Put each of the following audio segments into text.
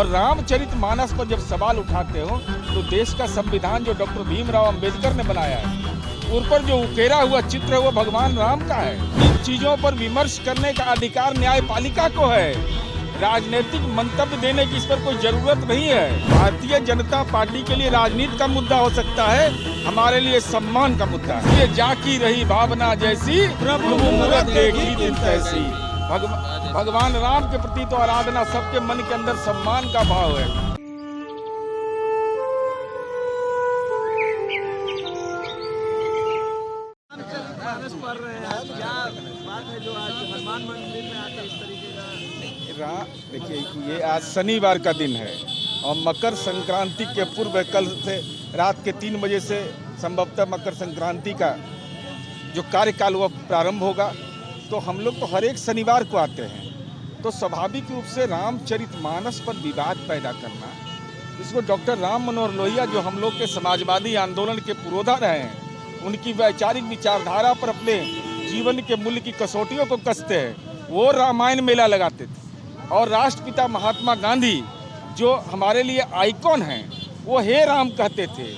और रामचरितमानस पर जब सवाल उठाते हो तो देश का संविधान जो डॉक्टर भीमराव अंबेडकर ने बनाया है, उन पर जो उकेरा हुआ चित्र है वो भगवान राम का है। इन चीजों पर विमर्श करने का अधिकार न्यायपालिका को है। राजनीतिक मंतव्य देने की इस पर कोई जरूरत नहीं है। भारतीय जनता पार्टी के लिए राजनीति का मुद्दा हो सकता है, हमारे लिए सम्मान का मुद्दा है। ये जाकी रही भावना जैसी प्रभु मूरत देखी दिन तैसी। भगवान राम के प्रति तो आराधना सबके मन के अंदर सम्मान का भाव है। पढ़ रहे हैं, क्या बात है जो आज हनुमान मंदिर में आकर इस तरीके का? देखिए, ये आज शनिवार का दिन है और मकर संक्रांति के पूर्व कल से रात के 3 बजे से संभवतः मकर संक्रांति का जो कार्यकाल वह प्रारंभ होगा। तो हम लोग तो हर एक शनिवार को आते हैं, तो स्वाभाविक रूप से रामचरितमानस पर विवाद पैदा करना, इसको डॉक्टर राम मनोहर लोहिया जो हम लोग के समाजवादी आंदोलन के पुरोधा रहे हैं, उनकी वैचारिक विचारधारा पर अपने जीवन के मूल्य की कसौटियों को कसते हैं। वो रामायण मेला लगाते थे और राष्ट्रपिता महात्मा गांधी जो हमारे लिए आइकॉन हैं, वो हे राम कहते थे।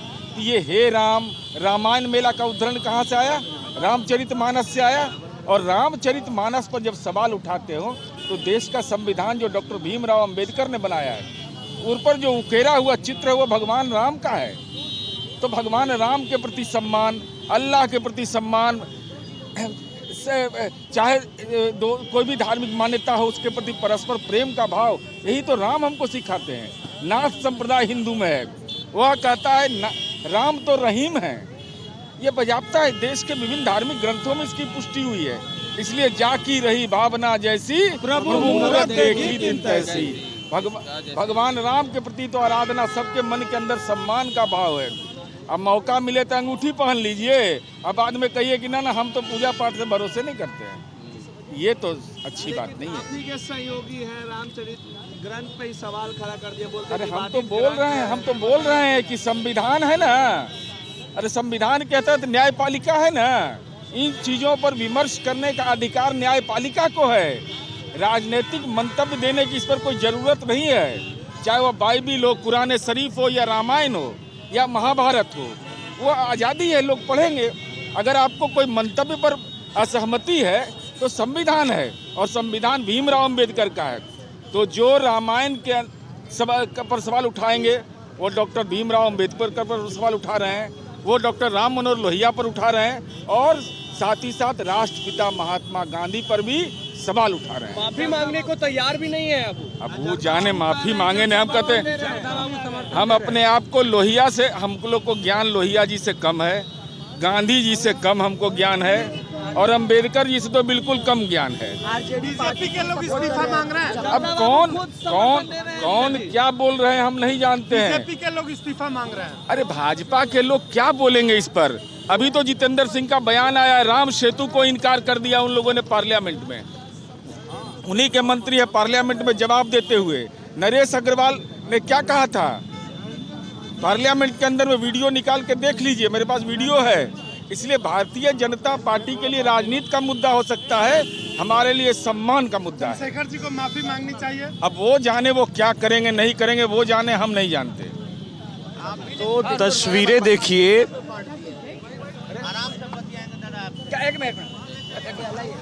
ये हे राम रामायण मेला का उद्धरण कहाँ से आया? रामचरितमानस से आया। और रामचरितमानस पर जब सवाल उठाते हो तो देश का संविधान जो डॉक्टर भीमराव अंबेडकर ने बनाया है, उन पर जो उकेरा हुआ चित्र है वो भगवान राम का है। तो भगवान राम के प्रति सम्मान, अल्लाह के प्रति सम्मान, चाहे कोई भी धार्मिक मान्यता हो उसके प्रति परस्पर प्रेम का भाव, यही तो राम हमको सिखाते हैं। नाथ संप्रदाय हिंदू में है, वह कहता है राम तो रहीम है। ये बजाबता है, देश के विभिन्न धार्मिक ग्रंथों में इसकी पुष्टि हुई है। इसलिए जाकी रही भावना जैसी प्रभु मूरत देखी दिन तैसी। भगवान राम के प्रति तो आराधना सबके मन के अंदर सम्मान का भाव है। अब मौका मिले तो अंगूठी पहन लीजिए, अब बाद में कहिए कि ना हम तो पूजा पाठ से भरोसे नहीं करते हैं। ये तो अच्छी बात नहीं है। ठीक है, सहयोगी है रामचरित ग्रंथ पे ही सवाल खड़ा कर दिया, बोलते अरे हम तो बोल रहे हैं कि संविधान है ना, अरे संविधान के तहत न्यायपालिका है ना। इन चीजों पर विमर्श करने का अधिकार न्यायपालिका को है। राजनीतिक मंतव्य देने की इस पर कोई जरूरत नहीं है। चाहे वह बाइबिल हो, कुरान शरीफ हो, या रामायण हो, या महाभारत हो, वो आज़ादी है, लोग पढ़ेंगे। अगर आपको कोई मंतव्य पर असहमति है तो संविधान है, और संविधान भीमराव अंबेडकर का है। तो जो रामायण के पर सवाल उठाएंगे वो डॉक्टर भीमराव अंबेडकर पर सवाल उठा रहे हैं, वो डॉक्टर राम मनोहर लोहिया पर उठा रहे हैं, और साथ ही साथ राष्ट्रपिता महात्मा गांधी पर भी सवाल उठा रहे हैं। माफी मांगने को तैयार भी नहीं है अब वो जाने माफी मांगे नहीं। हम कहते हैं हम अपने आप को लोहिया से, हम लोग को ज्ञान लोहिया जी से कम है, गांधी जी से कम हमको ज्ञान है, और अंबेडकर जी से तो बिल्कुल कम ज्ञान है। बीजेपी के लोग इस्तीफा मांग रहे हैं। अब कौन क्या बोल रहे हैं हम नहीं जानते हैं। बीजेपी के लोग इस्तीफा मांग रहे हैं। अरे भाजपा के लोग क्या बोलेंगे इस पर? अभी तो जितेंद्र सिंह का बयान आया, राम सेतु को इनकार कर दिया उन लोगों ने पार्लियामेंट में। उन्हीं के मंत्री है पार्लियामेंट में जवाब देते हुए। नरेश अग्रवाल ने क्या कहा था पार्लियामेंट के अंदर में, वीडियो निकाल के देख लीजिए, मेरे पास वीडियो है। इसलिए भारतीय जनता पार्टी के लिए राजनीति का मुद्दा हो सकता है, हमारे लिए सम्मान का मुद्दा है। शेखर जी को माफी मांगनी चाहिए। अब वो जाने वो क्या करेंगे नहीं करेंगे, वो जाने, हम नहीं जानते। तो तस्वीरें देखिए। एक मिनट